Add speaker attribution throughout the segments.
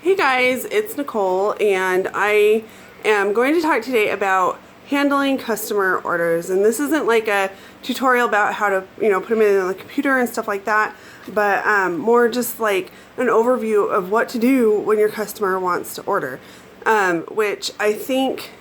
Speaker 1: Hey guys, it's Nicole and I am going to talk today about handling customer orders. And this isn't like a tutorial about how to, put them in the computer and stuff like that, but more just like an overview of what to do when your customer wants to order, which I think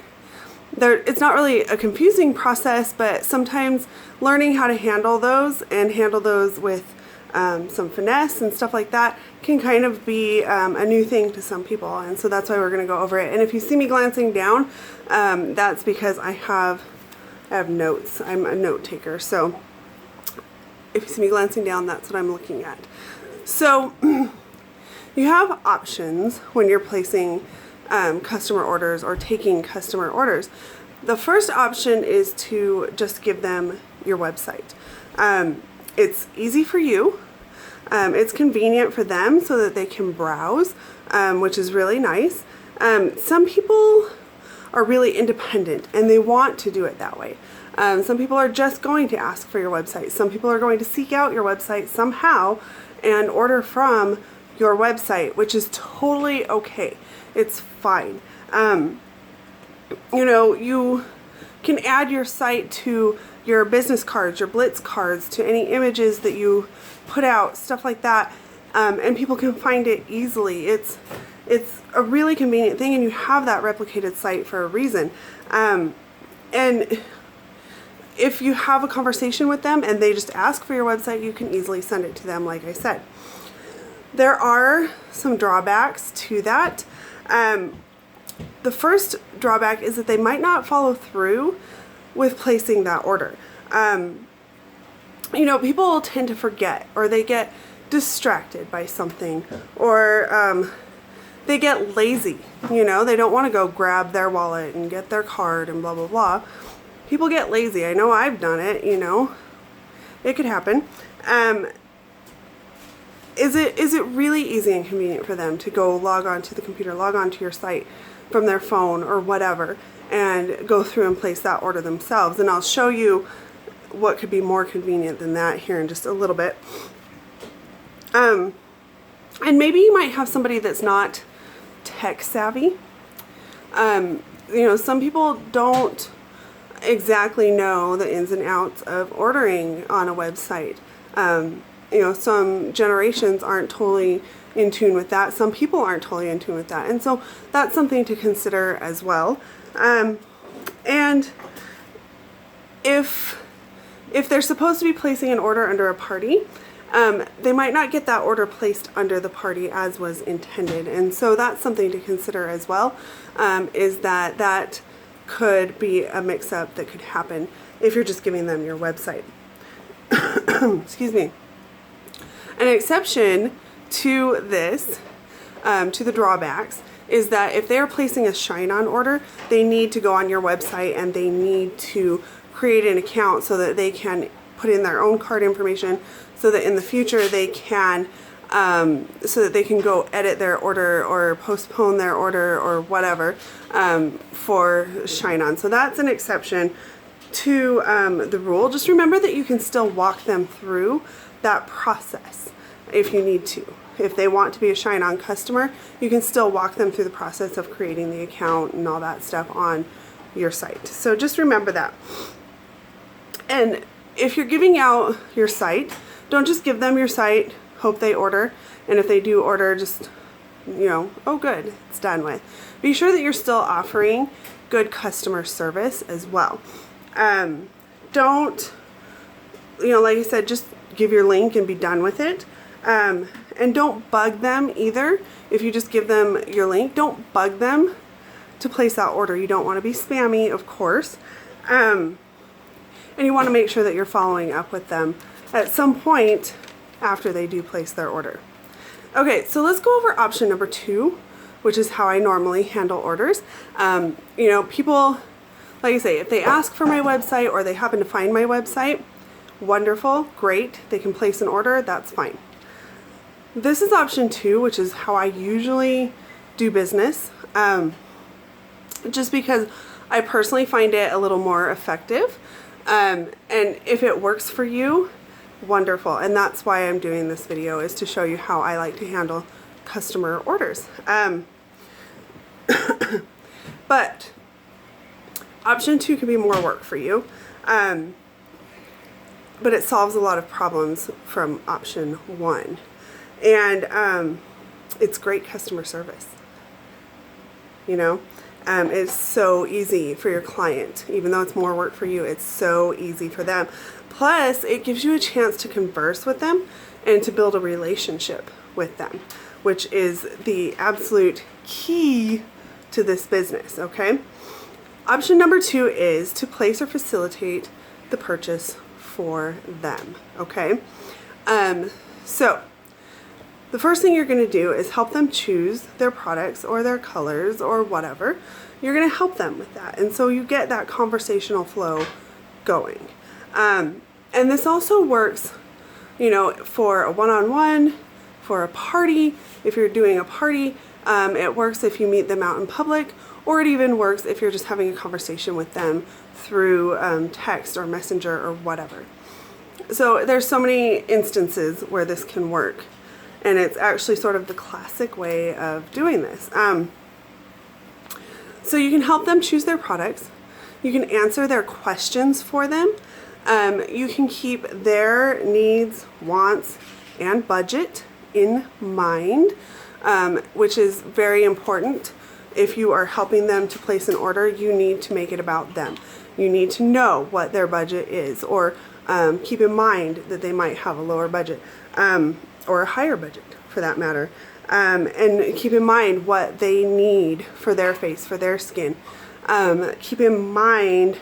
Speaker 1: it's not really a confusing process, but sometimes learning how to handle those and handle those with some finesse and stuff like that can kind of be a new thing to some people, and so that's why we're going to go over it. And if you see me glancing down, that's because I have notes. I'm a note taker, so if you see me glancing down, that's what I'm looking at. So you have options when you're placing customer orders or taking customer orders. The first option is to just give them your website. It's easy for you. It's convenient for them so that they can browse, which is really nice. Some people are really independent and they want to do it that way. Some people are just going to ask for your website. Some people are going to seek out your website somehow and order from your website, which is totally okay. It's fine. You can add your site to your business cards, your Blitz cards, to any images that you put out, stuff like that, and people can find it easily. It's a really convenient thing, and you have that replicated site for a reason. And if you have a conversation with them and they just ask for your website, you can easily send it to them, like I said. There are some drawbacks to that. The first drawback is that they might not follow through with placing that order. People tend to forget, or they get distracted by something, or they get lazy. They don't want to go grab their wallet and get their card and blah blah blah. People get lazy. I know I've done it. It could happen. Is it really easy and convenient for them to go log on to the computer, log on to your site from their phone or whatever, and go through and place that order themselves? And I'll show you what could be more convenient than that here in just a little bit. And maybe you might have somebody that's not tech savvy. Some people don't exactly know the ins and outs of ordering on a website. Some generations aren't totally in tune with that. Some people aren't totally in tune with that. And so that's something to consider as well. And if they're supposed to be placing an order under a party, they might not get that order placed under the party as was intended. And so that's something to consider as well, is that could be a mix-up that could happen if you're just giving them your website. Excuse me. An exception to this, to the drawbacks, is that if they're placing a shine-on order, they need to go on your website and they need to create an account so that they can put in their own card information, so that in the future they can go edit their order or postpone their order or whatever for shine-on. So that's an exception to the rule. Just remember that you can still walk them through that process if you need to. If they want to be a shine-on customer, you can still walk them through the process of creating the account and all that stuff on your site. So just remember that. And if you're giving out your site, don't just give them your site, hope they order, and if they do order, just, oh good, it's done with. Be sure that you're still offering good customer service as well. Don't, like I said, just give your link and be done with it. And don't bug them either. If you just give them your link, don't bug them to place that order. You don't want to be spammy, of course. And you want to make sure that you're following up with them at some point after they do place their order. Okay, so let's go over option number 2, which is how I normally handle orders. People, like I say, if they ask for my website or they happen to find my website, wonderful, great, they can place an order, that's fine. This is option 2, which is how I usually do business, just because I personally find it a little more effective. And if it works for you, wonderful. And that's why I'm doing this video, is to show you how I like to handle customer orders. But option 2 can be more work for you, but it solves a lot of problems from option 1. And it's great customer service. You know, it's so easy for your client. Even though it's more work for you, it's so easy for them. Plus, it gives you a chance to converse with them and to build a relationship with them, which is the absolute key to this business, okay? Option number 2 is to place or facilitate the purchase for them, okay? So the first thing you're going to do is help them choose their products or their colors or whatever. You're going to help them with that. And so you get that conversational flow going. And this also works, you know, for a one-on-one, for a party. If you're doing a party, it works if you meet them out in public, or it even works if you're just having a conversation with them through text or messenger or whatever. So there's so many instances where this can work. And it's actually sort of the classic way of doing this. So you can help them choose their products. You can answer their questions for them. You can keep their needs, wants, and budget in mind, which is very important. If you are helping them to place an order, you need to make it about them. You need to know what their budget is, or keep in mind that they might have a lower budget. Or a higher budget for that matter. And keep in mind what they need for their face, for their skin. Keep in mind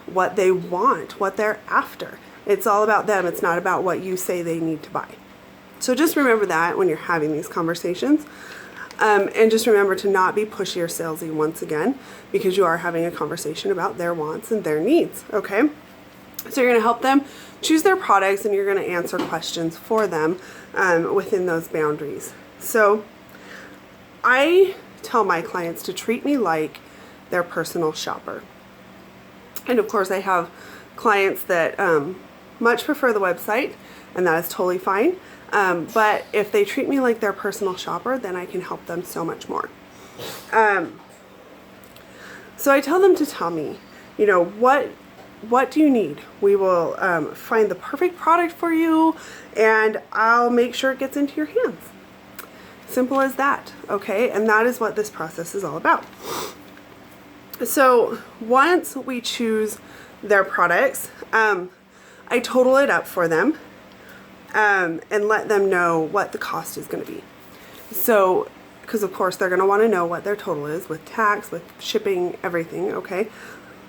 Speaker 1: what they want, what they're after. It's all about them. It's not about what you say they need to buy. So just remember that when you're having these conversations. And just remember to not be pushy or salesy once again, because you are having a conversation about their wants and their needs, okay? So you're going to help them choose their products, and you're going to answer questions for them within those boundaries. So I tell my clients to treat me like their personal shopper. And of course I have clients that much prefer the website, and that is totally fine. But if they treat me like their personal shopper, then I can help them so much more. So I tell them to tell me, you know, what do you need? We will find the perfect product for you, and I'll make sure it gets into your hands. Simple as that, okay? And that is what this process is all about. So once we choose their products, I total it up for them and let them know what the cost is going to be. So, because of course they're going to want to know what their total is with tax, with shipping, everything, okay?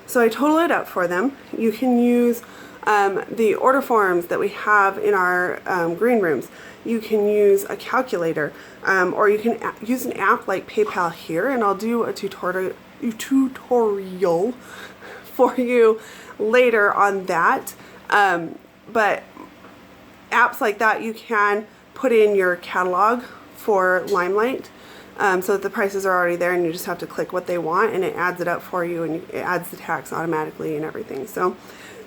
Speaker 1: So I total it up for them. You can use the order forms that we have in our green rooms. You can use a calculator, or you can use an app like PayPal here, and I'll do a tutorial for you later on that. But apps like that, you can put in your catalog for Limelight, so that the prices are already there, and you just have to click what they want, and it adds it up for you, and it adds the tax automatically and everything. So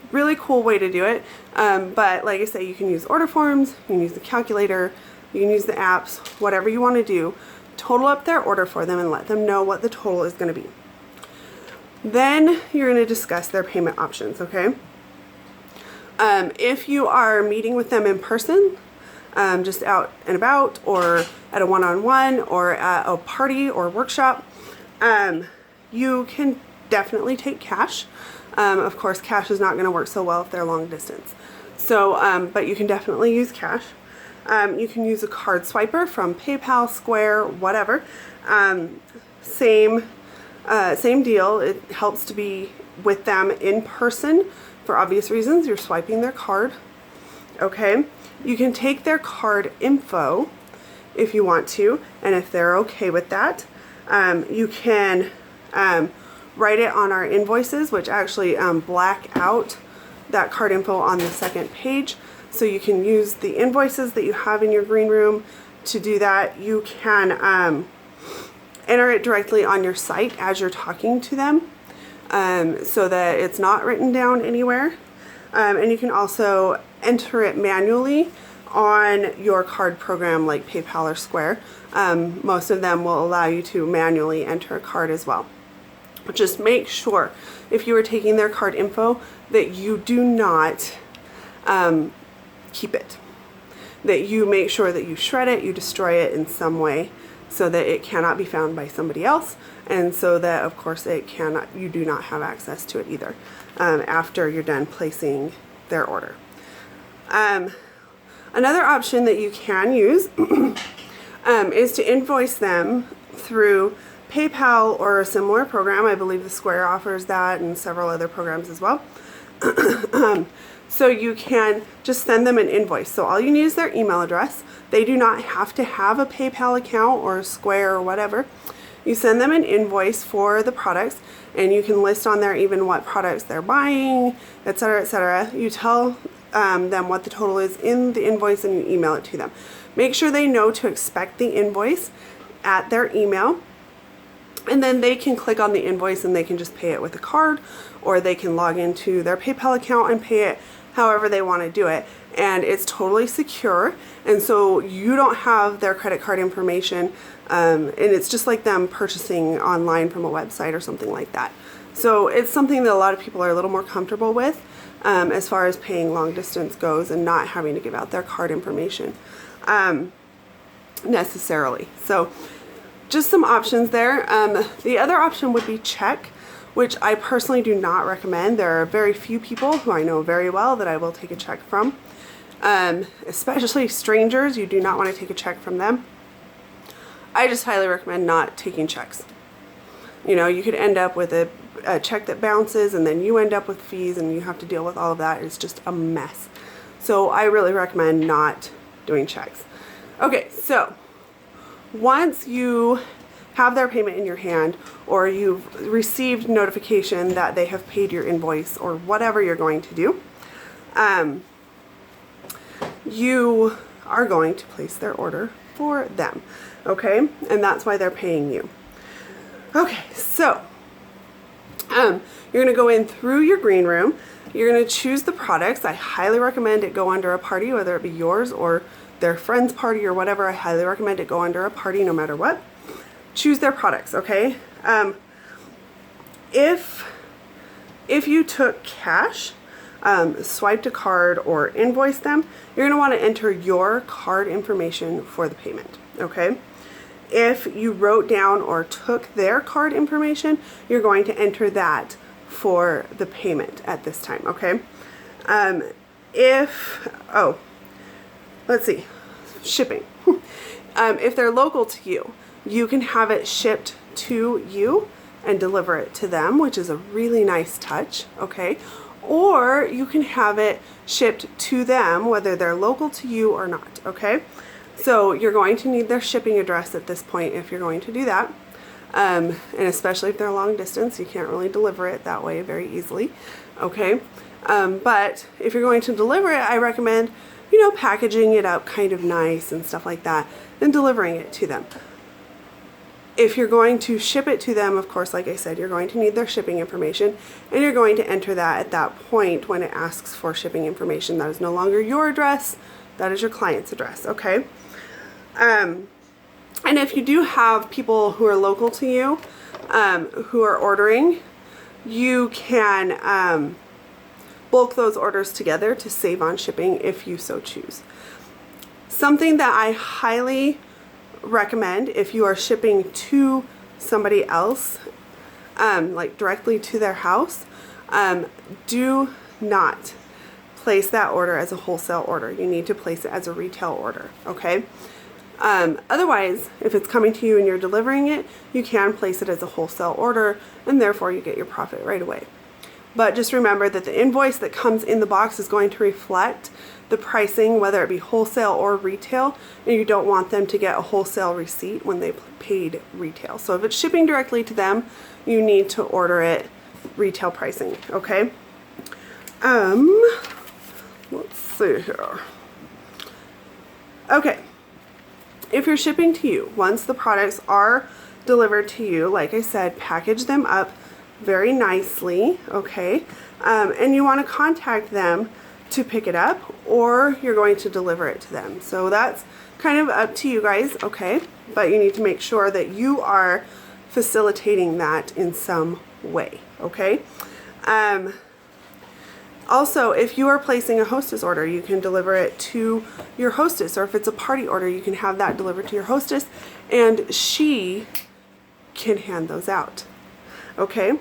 Speaker 1: really cool way to do it. But like I say, you can use order forms, you can use the calculator, you can use the apps, whatever you want to do. Total up their order for them and let them know what the total is going to be. Then you're going to discuss their payment options, okay? If you are meeting with them in person, just out and about, or at a one-on-one, or at a party or workshop, you can definitely take cash. Of course, cash is not going to work so well if they're long distance. So, but you can definitely use cash. You can use a card swiper from PayPal, Square, whatever. Same deal. It helps to be with them in person for obvious reasons. You're swiping their card. Okay. You can take their card info if you want to, and if they're okay with that, you can write it on our invoices, which actually black out that card info on the second page. So you can use the invoices that you have in your green room to do that. You can enter it directly on your site as you're talking to them, so that it's not written down anywhere. And you can also enter it manually on your card program like PayPal or Square. Most of them will allow you to manually enter a card as well. Just make sure if you are taking their card info that you do not keep it. That you make sure that you shred it, you destroy it in some way so that it cannot be found by somebody else, and so that of course you do not have access to it either after you're done placing their order. Another option that you can use is to invoice them through PayPal or a similar program. I believe the Square offers that and several other programs as well. So you can just send them an invoice. So all you need is their email address. They do not have to have a PayPal account or Square or whatever. You send them an invoice for the products, and you can list on there even what products they're buying, etc., etc. You tell them what the total is in the invoice and you email it to them. Make sure they know to expect the invoice at their email, and then they can click on the invoice and they can just pay it with a card, or they can log into their PayPal account and pay it however they want to do it. And it's totally secure, and so you don't have their credit card information, and it's just like them purchasing online from a website or something like that. So it's something that a lot of people are a little more comfortable with as far as paying long distance goes and not having to give out their card information necessarily. So just some options there. The other option would be check, which I personally do not recommend. There are very few people who I know very well that I will take a check from. Especially strangers, you do not want to take a check from them. I just highly recommend not taking checks. You know, you could end up with a check that bounces, and then you end up with fees and you have to deal with all of that. It's just a mess. So I really recommend not doing checks. Okay, so once you have their payment in your hand, or you've received notification that they have paid your invoice or whatever you're going to do, you are going to place their order for them, okay? And that's why they're paying you. Okay, so you're going to go in through your green room. You're going to choose the products. I highly recommend it go under a party, whether it be yours or their friend's party or whatever. I highly recommend it go under a party no matter what. Choose their products, okay? If you took cash, swiped a card, or invoiced them, you're going to want to enter your card information for the payment, okay? If you wrote down or took their card information, you're going to enter that for the payment at this time, okay? Let's see, shipping. If they're local to you, you can have it shipped to you and deliver it to them, which is a really nice touch, okay? Or you can have it shipped to them, whether they're local to you or not, okay? So you're going to need their shipping address at this point if you're going to do that. And especially if they're long distance, you can't really deliver it that way very easily, okay? But if you're going to deliver it, I recommend, you know, packaging it up kind of nice and stuff like that, and delivering it to them. If you're going to ship it to them, of course, like I said, you're going to need their shipping information, and you're going to enter that at that point when it asks for shipping information. That is no longer your address, that is your client's address, okay? And if you do have people who are local to you who are ordering, you can bulk those orders together to save on shipping if you so choose. Something that I highly recommend if you are shipping to somebody else, like directly to their house, do not place that order as a wholesale order. You need to place it as a retail order, okay? Otherwise, if it's coming to you and you're delivering it, you can place it as a wholesale order, and therefore you get your profit right away. But just remember that the invoice that comes in the box is going to reflect the pricing, whether it be wholesale or retail, and you don't want them to get a wholesale receipt when they paid retail. So if it's shipping directly to them, you need to order it retail pricing, okay? Let's see here. Okay, if you're shipping to you, once the products are delivered to you, like I said, package them up very nicely, okay? And you want to contact them to pick it up, or you're going to deliver it to them. So that's kind of up to you guys, okay? But you need to make sure that you are facilitating that in some way, okay? Also, if you are placing a hostess order, you can deliver it to your hostess, or if it's a party order, you can have that delivered to your hostess, and she can hand those out, okay?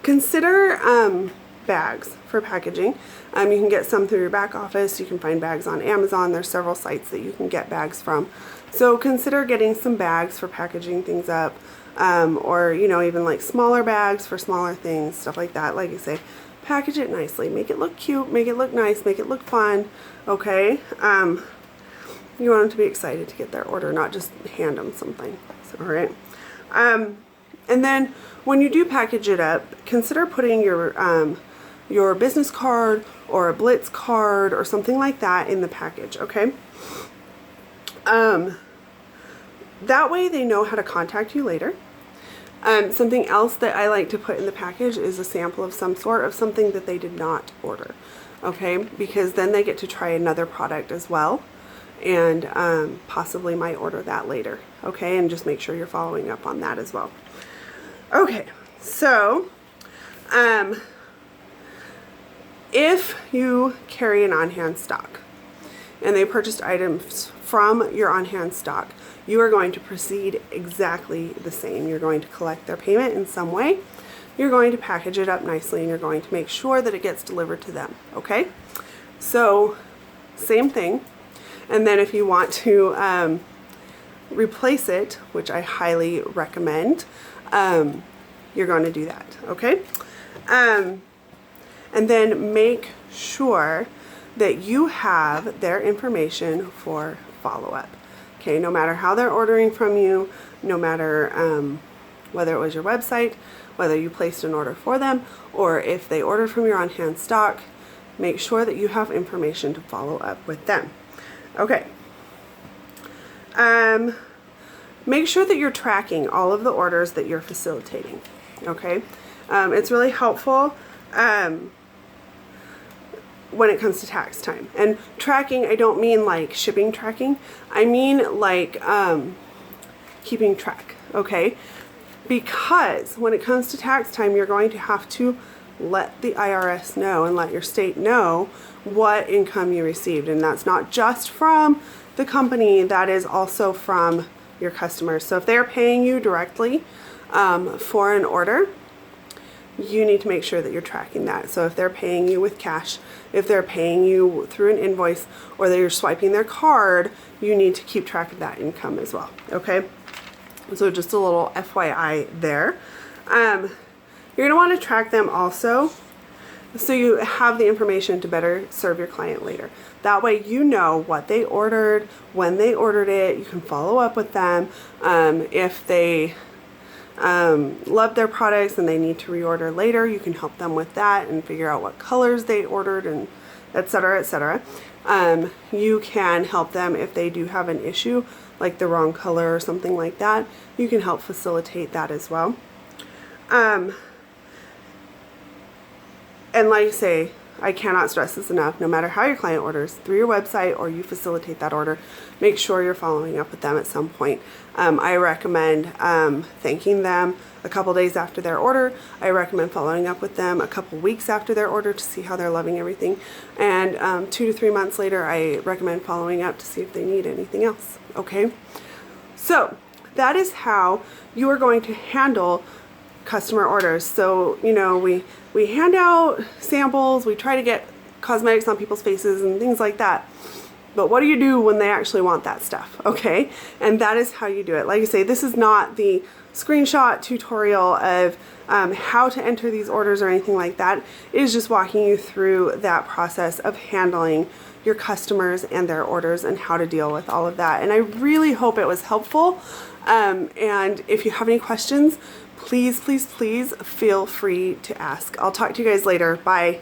Speaker 1: Consider bags for packaging. You can get some through your back office. You can find bags on Amazon. There's several sites that you can get bags from. So consider getting some bags for packaging things up, or, you know, even like smaller bags for smaller things, stuff like that. Like I say, package it nicely, make it look cute, make it look nice, make it look fun, okay? You want them to be excited to get their order, not just hand them something, so, all right? And then when you do package it up, consider putting your business card or a Blitz card or something like that in the package, okay? That way they know how to contact you later. Something else that I like to put in the package is a sample of some sort of something that they did not order, okay? Because then they get to try another product as well, and possibly might order that later, okay? And just make sure you're following up on that as well. Okay, so if you carry an on-hand stock and they purchased items from your on-hand stock, you are going to proceed exactly the same. You're going to collect their payment in some way. You're going to package it up nicely, and you're going to make sure that it gets delivered to them, okay? So, same thing. And then if you want to replace it, which I highly recommend, you're going to do that, okay? And then make sure that you have their information for follow-up. Okay, no matter how they're ordering from you, no matter whether it was your website, whether you placed an order for them, or if they ordered from your on-hand stock, make sure that you have information to follow up with them. Okay. Make sure that you're tracking all of the orders that you're facilitating. Okay. It's really helpful when it comes to tax time. And tracking, I don't mean like shipping tracking. I mean like keeping track, okay? Because when it comes to tax time, you're going to have to let the IRS know and let your state know what income you received. And that's not just from the company, that is also from your customers. So if they're paying you directly for an order, you need to make sure that you're tracking that. So if they're paying you with cash, if they're paying you through an invoice, or they're swiping their card, you need to keep track of that income as well, okay? So just a little FYI there. You're gonna wanna track them also so you have the information to better serve your client later. That way you know what they ordered, when they ordered it, you can follow up with them. If they love their products and they need to reorder later, you can help them with that and figure out what colors they ordered, and etc., etc. You can help them if they do have an issue like the wrong color or something like that. You can help facilitate that as well. And like I say, I cannot stress this enough, no matter how your client orders, through your website or you facilitate that order, make sure you're following up with them at some point. I recommend thanking them a couple days after their order. I recommend following up with them a couple weeks after their order to see how they're loving everything. And 2 to 3 months later, I recommend following up to see if they need anything else, okay? So that is how you are going to handle customer orders. So, you know, we hand out samples, we try to get cosmetics on people's faces and things like that. But what do you do when they actually want that stuff, okay? And that is how you do it. Like I say, this is not the screenshot tutorial of how to enter these orders or anything like that. It is just walking you through that process of handling your customers and their orders and how to deal with all of that. And I really hope it was helpful. And if you have any questions, please, please, please feel free to ask. I'll talk to you guys later. Bye.